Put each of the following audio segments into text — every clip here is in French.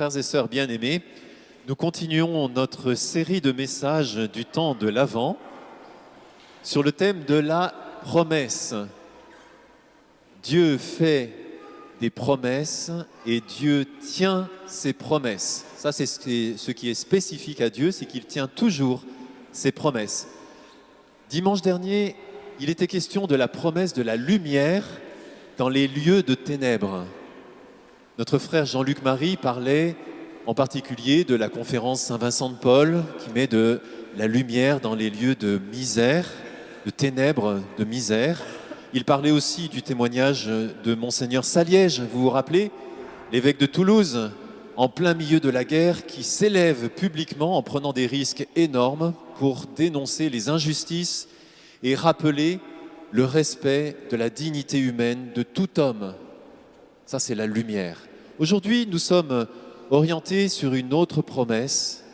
Frères et sœurs bien-aimés, nous continuons notre série de messages du temps de l'Avent sur le thème de la promesse. Dieu fait des promesses et Dieu tient ses promesses. Ça, c'est ce qui est spécifique à Dieu, c'est qu'il tient toujours ses promesses. Dimanche dernier, il était question de la promesse de la lumière dans les lieux de ténèbres. Notre frère Jean-Luc Marie parlait en particulier de la conférence Saint-Vincent de Paul qui met de la lumière dans les lieux de misère, de ténèbres, de misère. Il parlait aussi du témoignage de Monseigneur Saliège, vous vous rappelez, l'évêque de Toulouse, en plein milieu de la guerre, qui s'élève publiquement en prenant des risques énormes pour dénoncer les injustices et rappeler le respect de la dignité humaine de tout homme. Ça, c'est la lumière. Aujourd'hui, nous sommes orientés sur une autre promesse.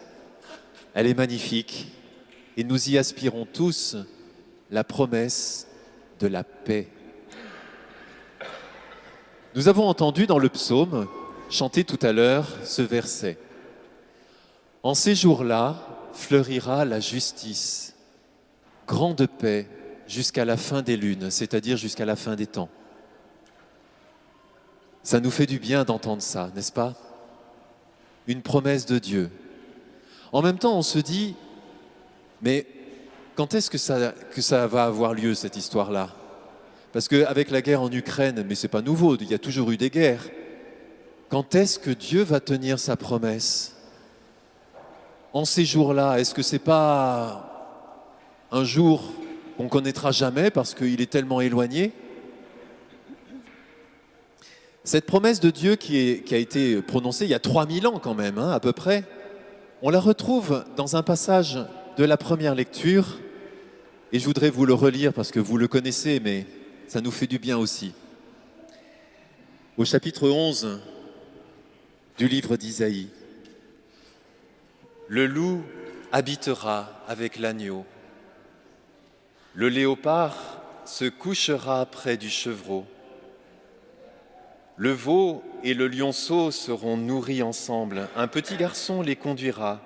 Elle est magnifique et nous y aspirons tous, la promesse de la paix. Nous avons entendu dans le psaume, chanté tout à l'heure, ce verset. En ces jours-là, fleurira la justice, grande paix jusqu'à la fin des lunes, c'est-à-dire jusqu'à la fin des temps. Ça nous fait du bien d'entendre ça, n'est-ce pas? Une promesse de Dieu. En même temps, on se dit, mais quand est-ce que ça va avoir lieu, cette histoire-là? Parce qu'avec la guerre en Ukraine, mais c'est pas nouveau, il y a toujours eu des guerres. Quand est-ce que Dieu va tenir sa promesse? En ces jours-là, est-ce que c'est pas un jour qu'on connaîtra jamais parce qu'il est tellement éloigné? Cette promesse de Dieu qui a été prononcée il y a 3000 ans quand même, à peu près, on la retrouve dans un passage de la première lecture, et je voudrais vous le relire parce que vous le connaissez, mais ça nous fait du bien aussi. Au chapitre 11 du livre d'Isaïe, « Le loup habitera avec l'agneau, le léopard se couchera près du chevreau. Le veau et le lionceau seront nourris ensemble, un petit garçon les conduira.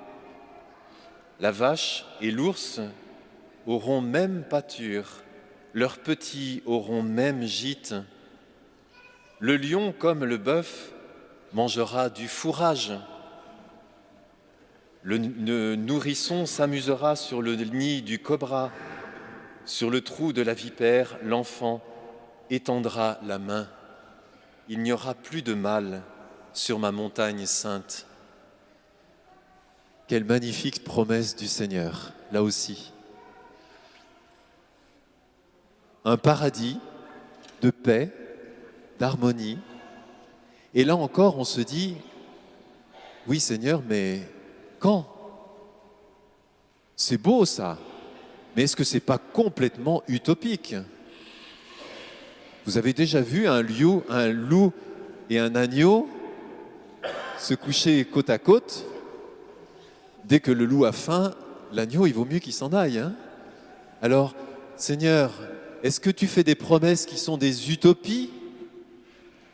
La vache et l'ours auront même pâture, leurs petits auront même gîte. Le lion comme le bœuf mangera du fourrage. Le nourrisson s'amusera sur le nid du cobra, sur le trou de la vipère, l'enfant étendra la main. Il n'y aura plus de mal sur ma montagne sainte. » Quelle magnifique promesse du Seigneur, là aussi. Un paradis de paix, d'harmonie. Et là encore, on se dit, oui Seigneur, mais quand? C'est beau ça, mais est-ce que c'est pas complètement utopique? Vous avez déjà vu un loup et un agneau se coucher côte à côte? Dès que le loup a faim, l'agneau, il vaut mieux qu'il s'en aille. Alors, Seigneur, est-ce que tu fais des promesses qui sont des utopies?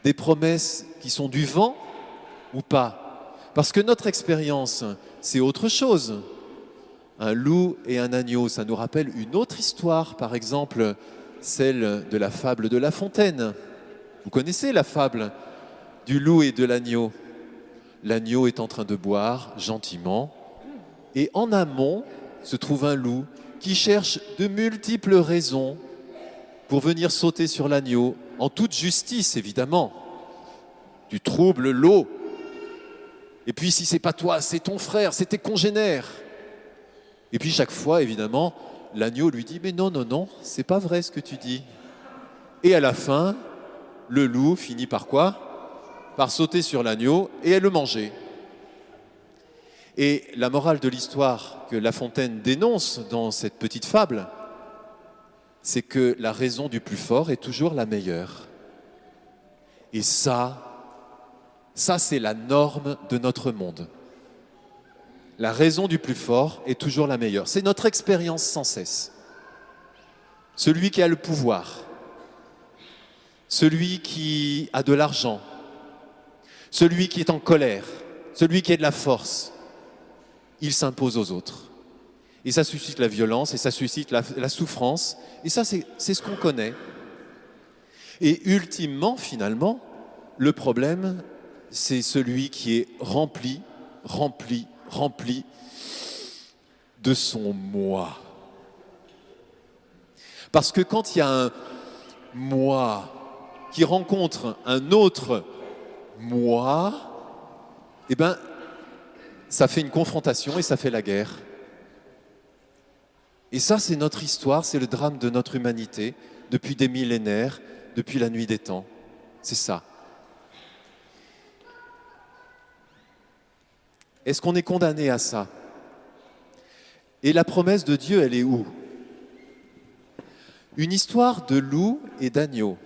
Des promesses qui sont du vent ou pas? Parce que notre expérience, c'est autre chose. Un loup et un agneau, ça nous rappelle une autre histoire, par exemple, celle de la fable de La Fontaine. Vous connaissez la fable du loup et de l'agneau. L'agneau est en train de boire gentiment et en amont se trouve un loup qui cherche de multiples raisons pour venir sauter sur l'agneau, en toute justice évidemment. Tu troubles l'eau. Et puis si c'est pas toi, c'est ton frère, c'est tes congénères. Et puis chaque fois évidemment, l'agneau lui dit « Mais non, non, non, c'est pas vrai ce que tu dis. » Et à la fin, le loup finit par quoi? Par sauter sur l'agneau et le manger. Et la morale de l'histoire que La Fontaine dénonce dans cette petite fable, c'est que la raison du plus fort est toujours la meilleure. Et ça c'est la norme de notre monde. La raison du plus fort est toujours la meilleure. C'est notre expérience sans cesse. Celui qui a le pouvoir, celui qui a de l'argent, celui qui est en colère, celui qui est de la force, il s'impose aux autres. Et ça suscite la violence, et ça suscite la souffrance, et ça c'est ce qu'on connaît. Et ultimement, finalement, le problème, c'est celui qui est rempli de son moi. Parce que quand il y a un moi qui rencontre un autre moi, eh bien, ça fait une confrontation et ça fait la guerre. Et ça, c'est notre histoire, c'est le drame de notre humanité depuis des millénaires, depuis la nuit des temps. C'est ça. Est-ce qu'on est condamné à ça? Et la promesse de Dieu, elle est où? Une histoire de loup et d'agneau.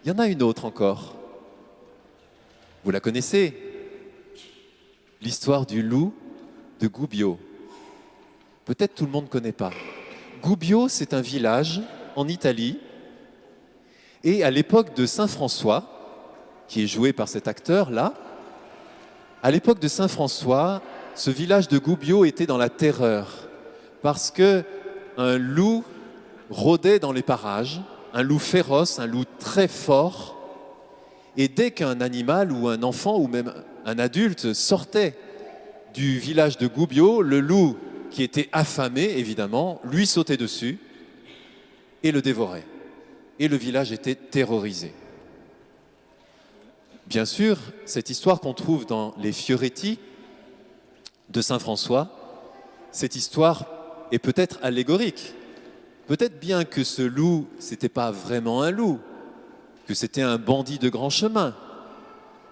Il y en a une autre encore. Vous la connaissez? L'histoire du loup de Gubbio. Peut-être tout le monde ne connaît pas. Gubbio, c'est un village en Italie. Et à l'époque de Saint François, qui est joué par cet acteur-là, à l'époque de Saint François, ce village de Gubbio était dans la terreur. Parce qu'un loup rôdait dans les parages, un loup féroce, un loup très fort. Et dès qu'un animal ou un enfant ou même un adulte sortait du village de Gubbio, le loup, qui était affamé évidemment, lui sautait dessus et le dévorait. Et le village était terrorisé. Bien sûr, cette histoire qu'on trouve dans les Fioretti de Saint François, cette histoire est peut-être allégorique. Peut-être bien que ce loup, c'était pas vraiment un loup, que c'était un bandit de grand chemin,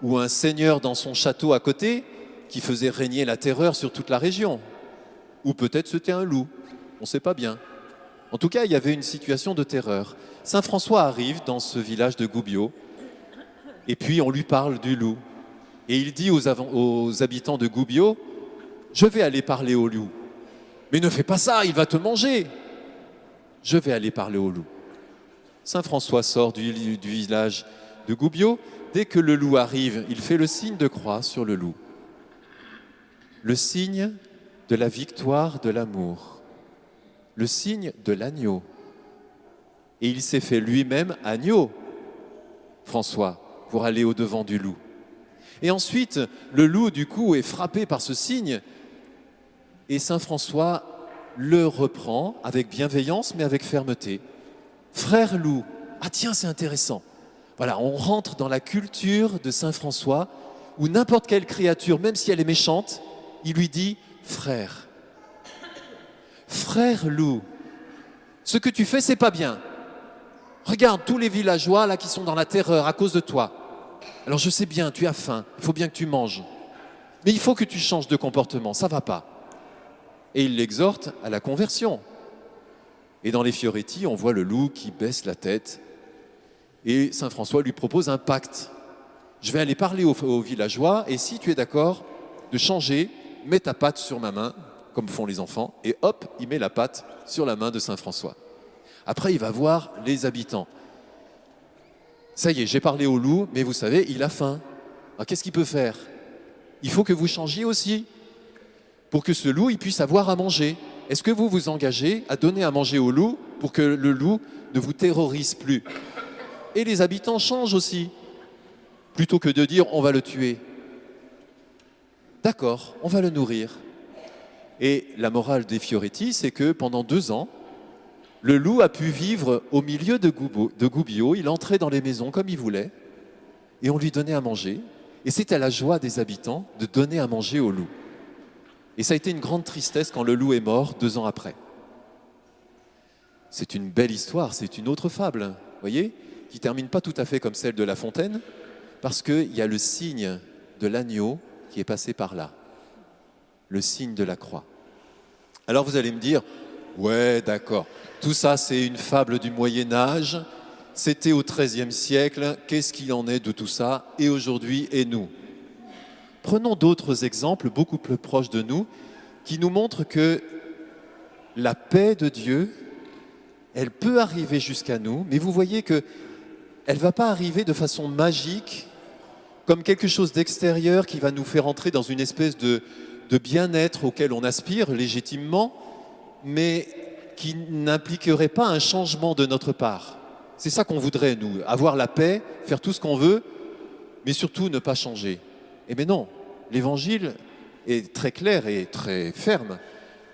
ou un seigneur dans son château à côté qui faisait régner la terreur sur toute la région. Ou peut-être c'était un loup, on ne sait pas bien. En tout cas, il y avait une situation de terreur. Saint François arrive dans ce village de Gubbio, et puis on lui parle du loup. Et il dit aux habitants de Gubbio, « Je vais aller parler au loup. » « Mais ne fais pas ça, il va te manger !»« Je vais aller parler au loup. » Saint François sort du village de Gubbio. Dès que le loup arrive, il fait le signe de croix sur le loup. Le signe de la victoire de l'amour. Le signe de l'agneau. Et il s'est fait lui-même agneau, François, pour aller au-devant du loup. Et ensuite, le loup, du coup, est frappé par ce signe. Et Saint François le reprend avec bienveillance, mais avec fermeté. Frère loup, ah tiens, c'est intéressant. Voilà, on rentre dans la culture de Saint François, où n'importe quelle créature, même si elle est méchante, il lui dit « frère ». Frère loup, ce que tu fais, c'est pas bien. Regarde tous les villageois là qui sont dans la terreur à cause de toi. Alors je sais bien, tu as faim, il faut bien que tu manges. Mais il faut que tu changes de comportement, ça va pas. Et il l'exhorte à la conversion. Et dans les Fioretti, on voit le loup qui baisse la tête. Et Saint François lui propose un pacte. Je vais aller parler aux villageois, et si tu es d'accord de changer, mets ta patte sur ma main, comme font les enfants, et hop, il met la patte sur la main de Saint François. Après, il va voir les habitants. Ça y est, j'ai parlé au loup, mais vous savez, il a faim. Alors qu'est-ce qu'il peut faire? Il faut que vous changiez aussi, pour que ce loup il puisse avoir à manger. Est-ce que vous vous engagez à donner à manger au loup pour que le loup ne vous terrorise plus? Et les habitants changent aussi, plutôt que de dire on va le tuer. D'accord, on va le nourrir. Et la morale des Fioretti, c'est que pendant 2 ans, le loup a pu vivre au milieu de Gubbio, il entrait dans les maisons comme il voulait, et on lui donnait à manger. Et c'était la joie des habitants de donner à manger au loup. Et ça a été une grande tristesse quand le loup est mort 2 ans après. C'est une belle histoire, c'est une autre fable, vous voyez, qui ne termine pas tout à fait comme celle de La Fontaine, parce qu'il y a le signe de l'agneau qui est passé par là, le signe de la croix. Alors vous allez me dire, ouais, d'accord, tout ça c'est une fable du Moyen-Âge, c'était au XIIIe siècle, qu'est-ce qu'il en est de tout ça, et aujourd'hui, et nous? Prenons d'autres exemples beaucoup plus proches de nous, qui nous montrent que la paix de Dieu, elle peut arriver jusqu'à nous, mais vous voyez qu'elle ne va pas arriver de façon magique comme quelque chose d'extérieur qui va nous faire entrer dans une espèce de bien-être auquel on aspire légitimement, mais qui n'impliquerait pas un changement de notre part. C'est ça qu'on voudrait, nous, avoir la paix, faire tout ce qu'on veut, mais surtout ne pas changer. Eh bien non, l'Évangile est très clair et très ferme.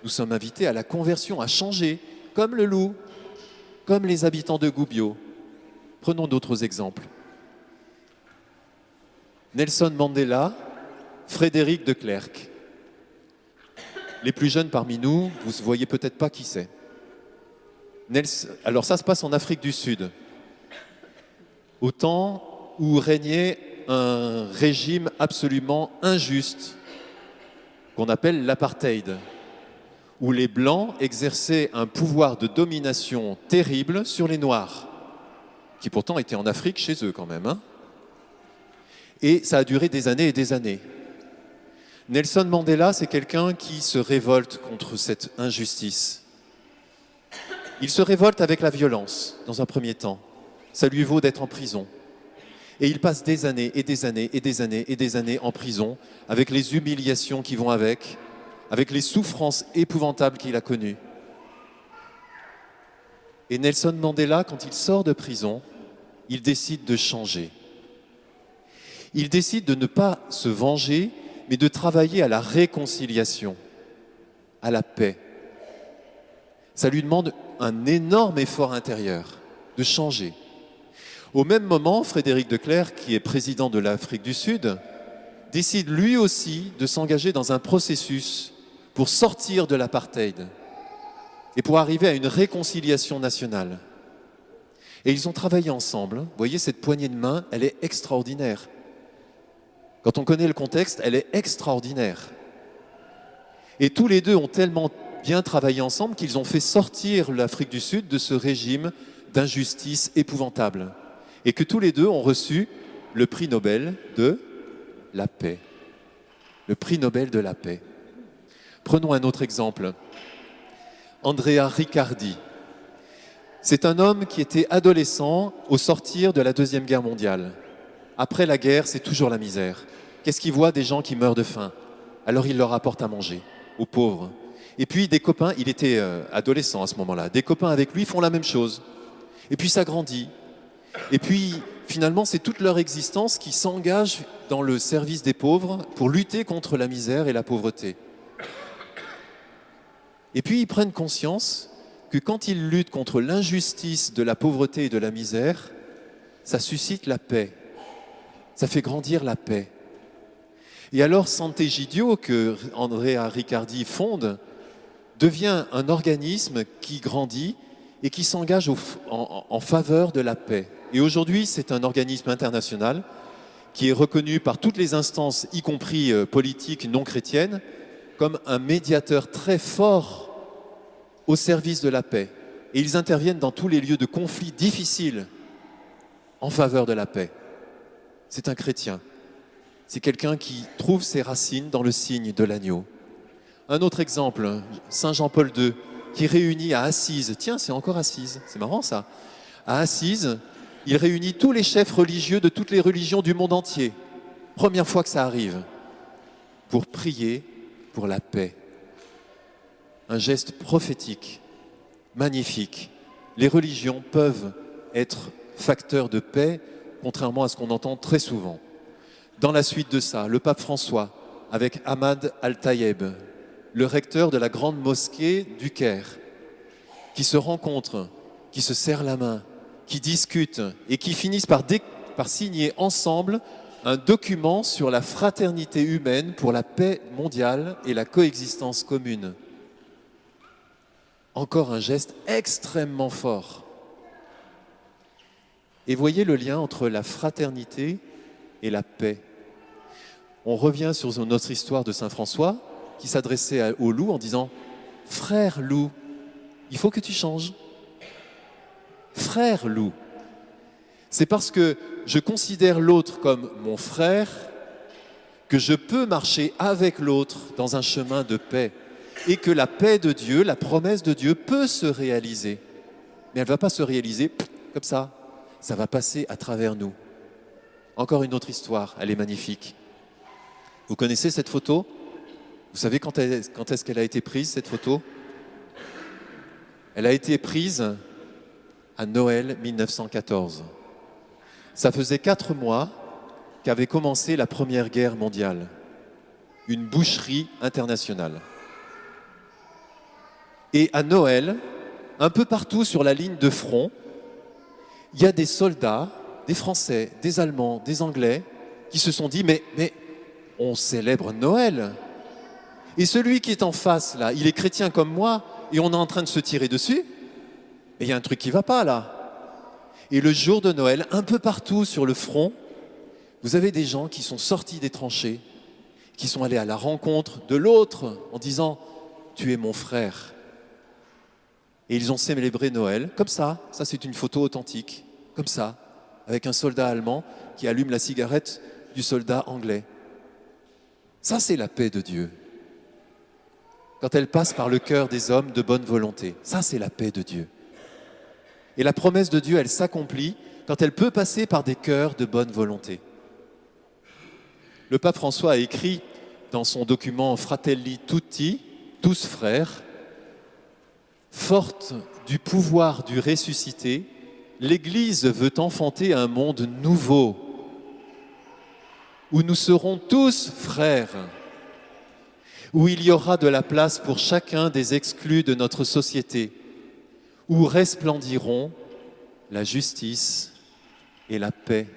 Nous sommes invités à la conversion, à changer, comme le loup, comme les habitants de Gubbio. Prenons d'autres exemples. Nelson Mandela, Frédéric de Klerk. Les plus jeunes parmi nous, vous ne voyez peut-être pas qui c'est. Alors ça se passe en Afrique du Sud, au temps où régnait un régime absolument injuste, qu'on appelle l'apartheid, où les Blancs exerçaient un pouvoir de domination terrible sur les Noirs, qui pourtant étaient en Afrique chez eux quand même. Et ça a duré des années et des années. Nelson Mandela, c'est quelqu'un qui se révolte contre cette injustice. Il se révolte avec la violence, dans un premier temps. Ça lui vaut d'être en prison. Et il passe des années et des années et des années et des années en prison, avec les humiliations qui vont avec les souffrances épouvantables qu'il a connues. Et Nelson Mandela, quand il sort de prison, il décide de changer. Il décide de ne pas se venger, mais de travailler à la réconciliation, à la paix. Ça lui demande un énorme effort intérieur, de changer. Au même moment, Frédéric de Klerk, qui est président de l'Afrique du Sud, décide lui aussi de s'engager dans un processus pour sortir de l'apartheid et pour arriver à une réconciliation nationale. Et ils ont travaillé ensemble. Vous voyez, cette poignée de main, elle est extraordinaire. Quand on connaît le contexte, elle est extraordinaire. Et tous les deux ont tellement bien travaillé ensemble qu'ils ont fait sortir l'Afrique du Sud de ce régime d'injustice épouvantable. Et que tous les deux ont reçu le prix Nobel de la paix. Le prix Nobel de la paix. Prenons un autre exemple. Andrea Riccardi. C'est un homme qui était adolescent au sortir de la Deuxième Guerre mondiale. Après la guerre, c'est toujours la misère. Qu'est-ce qu'il voit? Des gens qui meurent de faim. Alors il leur apporte à manger, aux pauvres. Et puis des copains, il était adolescent à ce moment-là, des copains avec lui font la même chose. Et puis ça grandit. Et puis finalement, c'est toute leur existence qui s'engage dans le service des pauvres pour lutter contre la misère et la pauvreté. Et puis ils prennent conscience que quand ils luttent contre l'injustice de la pauvreté et de la misère, ça suscite la paix. Ça fait grandir la paix. Et alors Sant'Egidio, que Andrea Riccardi fonde, devient un organisme qui grandit et qui s'engage en faveur de la paix. Et aujourd'hui, c'est un organisme international qui est reconnu par toutes les instances, y compris politiques non chrétiennes, comme un médiateur très fort au service de la paix. Et ils interviennent dans tous les lieux de conflits difficiles en faveur de la paix. C'est un chrétien. C'est quelqu'un qui trouve ses racines dans le signe de l'agneau. Un autre exemple, Saint Jean-Paul II, qui réunit à Assise, tiens, c'est encore Assise, c'est marrant ça. À Assise, il réunit tous les chefs religieux de toutes les religions du monde entier. Première fois que ça arrive, pour prier pour la paix. Un geste prophétique, magnifique. Les religions peuvent être facteurs de paix, contrairement à ce qu'on entend très souvent. Dans la suite de ça, le pape François, avec Ahmad Al-Tayeb, le recteur de la grande mosquée du Caire, qui se rencontrent, qui se serrent la main, qui discutent et qui finissent par signer ensemble un document sur la fraternité humaine pour la paix mondiale et la coexistence commune. Encore un geste extrêmement fort. Et voyez le lien entre la fraternité et la paix. On revient sur notre histoire de Saint François qui s'adressait au loup en disant « Frère loup, il faut que tu changes. Frère loup, c'est parce que je considère l'autre comme mon frère que je peux marcher avec l'autre dans un chemin de paix et que la paix de Dieu, la promesse de Dieu peut se réaliser. Mais elle ne va pas se réaliser comme ça va passer à travers nous. Encore une autre histoire, elle est magnifique. Vous connaissez cette photo? Vous savez quand est-ce qu'elle a été prise, cette photo? Elle a été prise à Noël 1914. Ça faisait 4 mois qu'avait commencé la Première Guerre mondiale. Une boucherie internationale. Et à Noël, un peu partout sur la ligne de front, il y a des soldats, des Français, des Allemands, des Anglais, qui se sont dit, mais on célèbre Noël. Et celui qui est en face, là, il est chrétien comme moi, et on est en train de se tirer dessus. Et il y a un truc qui ne va pas, là. Et le jour de Noël, un peu partout sur le front, vous avez des gens qui sont sortis des tranchées, qui sont allés à la rencontre de l'autre en disant « Tu es mon frère ». Et ils ont célébré Noël comme ça c'est une photo authentique, comme ça, avec un soldat allemand qui allume la cigarette du soldat anglais. Ça, c'est la paix de Dieu. Quand elle passe par le cœur des hommes de bonne volonté, ça, c'est la paix de Dieu. Et la promesse de Dieu, elle s'accomplit quand elle peut passer par des cœurs de bonne volonté. Le pape François a écrit dans son document Fratelli Tutti, tous frères, forte du pouvoir du ressuscité, l'Église veut enfanter un monde nouveau où nous serons tous frères, où il y aura de la place pour chacun des exclus de notre société, où resplendiront la justice et la paix.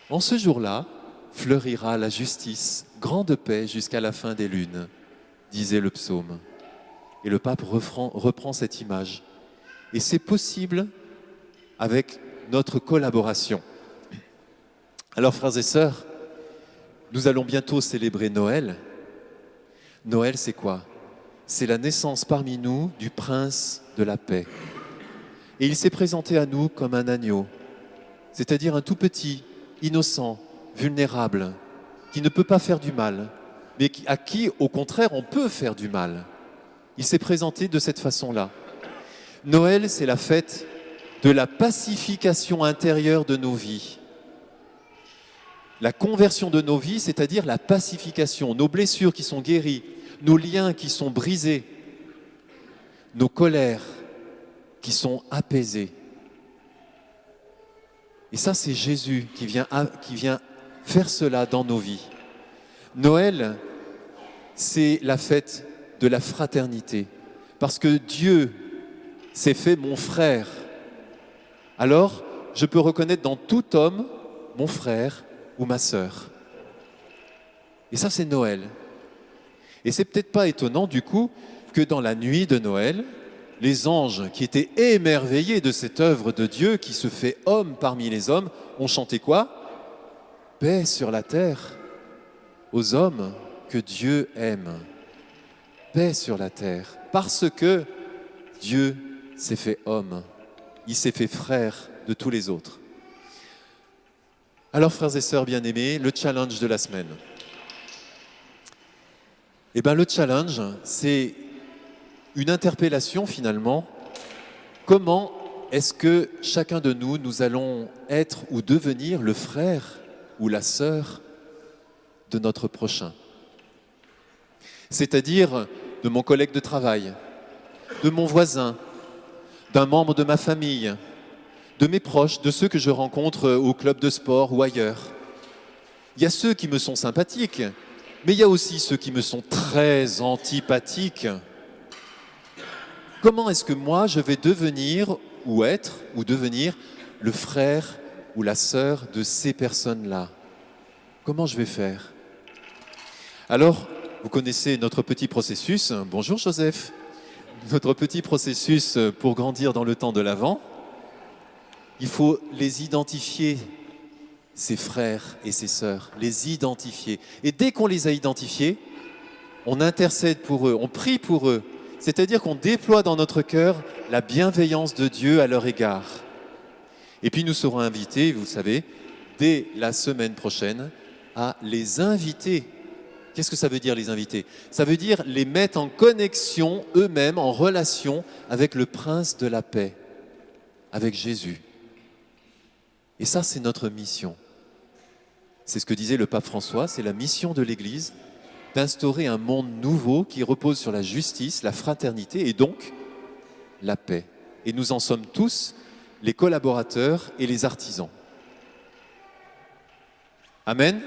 En ce jour-là, fleurira la justice, grande paix jusqu'à la fin des lunes, disait le psaume. Et le pape reprend cette image. Et c'est possible avec notre collaboration. Alors, frères et sœurs, nous allons bientôt célébrer Noël. Noël, c'est quoi? C'est la naissance parmi nous du prince de la paix. Et il s'est présenté à nous comme un agneau, c'est-à-dire un tout petit, innocent, vulnérable, qui ne peut pas faire du mal, mais à qui, au contraire, on peut faire du mal. Il s'est présenté de cette façon-là. Noël, c'est la fête de la pacification intérieure de nos vies. La conversion de nos vies, c'est-à-dire la pacification, nos blessures qui sont guéries, nos liens qui sont brisés, nos colères qui sont apaisées. Et ça, c'est Jésus qui vient faire cela dans nos vies. Noël, c'est la fête de la fraternité, parce que Dieu s'est fait mon frère. Alors, je peux reconnaître dans tout homme mon frère ou ma sœur. Et ça, c'est Noël. Et c'est peut-être pas étonnant, du coup, que dans la nuit de Noël, les anges qui étaient émerveillés de cette œuvre de Dieu qui se fait homme parmi les hommes, ont chanté quoi? Paix sur la terre aux hommes que Dieu aime. Paix sur la terre, parce que Dieu s'est fait homme, il s'est fait frère de tous les autres. Alors, frères et sœurs bien-aimés, le challenge de la semaine. Eh bien, le challenge, c'est une interpellation finalement. Comment est-ce que chacun de nous, nous allons être ou devenir le frère ou la sœur de notre prochain? C'est-à-dire de mon collègue de travail, de mon voisin, d'un membre de ma famille, de mes proches, de ceux que je rencontre au club de sport ou ailleurs. Il y a ceux qui me sont sympathiques, mais il y a aussi ceux qui me sont très antipathiques. Comment est-ce que moi, je vais devenir ou être ou devenir le frère ou la sœur de ces personnes-là? Comment je vais faire? Alors, vous connaissez notre petit processus. Bonjour Joseph. Notre petit processus pour grandir dans le temps de l'Avent. Il faut les identifier, ces frères et ces sœurs, les identifier. Et dès qu'on les a identifiés, on intercède pour eux, on prie pour eux. C'est-à-dire qu'on déploie dans notre cœur la bienveillance de Dieu à leur égard. Et puis nous serons invités, vous savez, dès la semaine prochaine, à les inviter. Qu'est-ce que ça veut dire les inviter? Ça veut dire les mettre en connexion eux-mêmes, en relation avec le Prince de la paix, avec Jésus. Et ça, c'est notre mission. C'est ce que disait le pape François, c'est la mission de l'Église d'instaurer un monde nouveau qui repose sur la justice, la fraternité et donc la paix. Et nous en sommes tous les collaborateurs et les artisans. Amen.